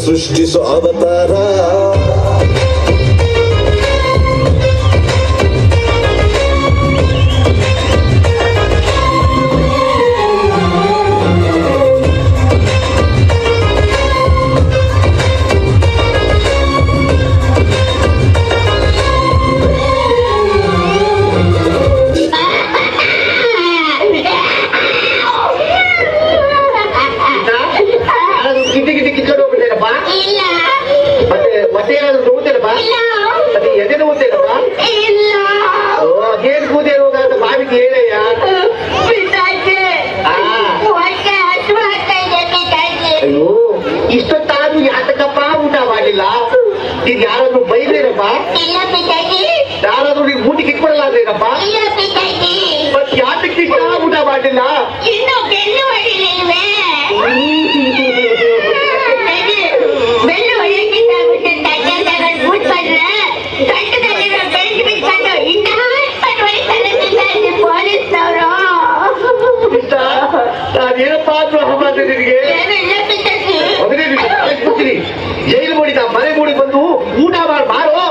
सृष्टिसो अवतार ಯಾರಾದ್ರೂ ಬೈದ್ರೇನಪ್ಪ? ಯಾರಾದ್ರೂ ನೀವು ಊಟಕ್ಕೆ ಇಟ್ಕೊಳ್ಳಲಾದ್ರೇನಪ್ಪ? ಮತ್ತೆ ಯಾತಕ್ಕೆ ಇಷ್ಟ ಊಟ ಮಾಡಿಲ್ಲ? ನಾನೇನಪ್ಪ ದ್ರೋಹ ಮಾಡಿದೆ ನಿನಗೆ? ಜೈಲು ಮೂಡಿದ ಮನೆ ಮೂಡಿ ಬಂದು ಊಟ ಮಾಡಿ ಬಾರೋ.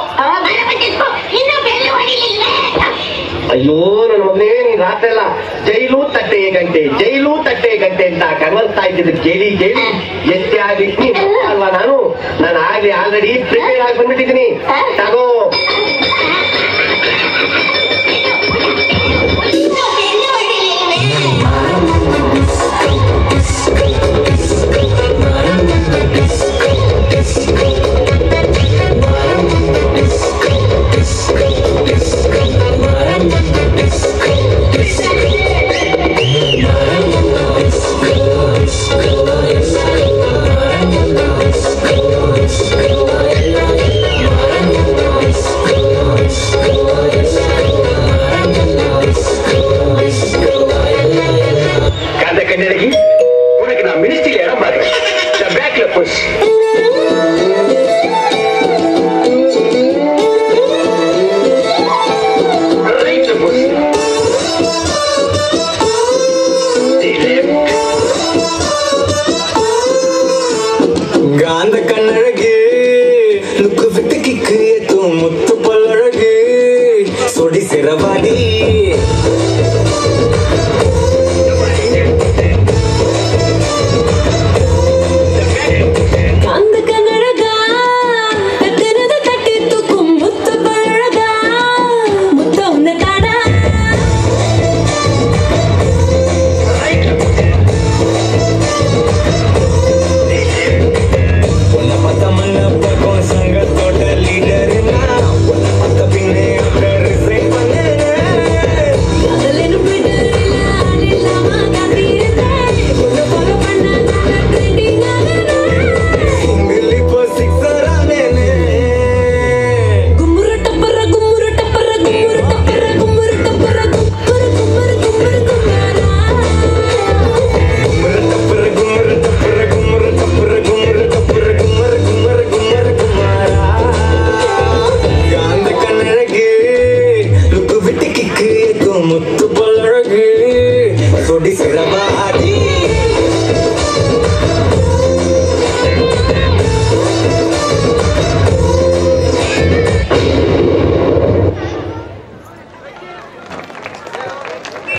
ಅಯ್ಯೋ ನನ್ನ ಮಗನೇ, ನೀನ್ ರಾತ್ರಿ ಎಲ್ಲ ಜೈಲು ತಟ್ಟೆ ಗಂಟೆ ಜೈಲು ತಟ್ಟೆ ಗಂಟೆ ಅಂತ ಕನ್ವರ್ಸ್ತಾ ಇದ್ದಿದ್ದು ಕೇಳಿ ಕೇಳಿ ಎಷ್ಟೇ ಆಗ್ಲಿ ಅಲ್ವಾ? ನಾನು ಆಗ್ಲಿ ಆಲ್ರೆಡಿ ಪ್ರಿಪೇರ್ ಆಗಿ ಬಂದ್ಬಿಟ್ಟಿದ್ದೀನಿ. ತಗೋ unak na ministry era bare. The back la push.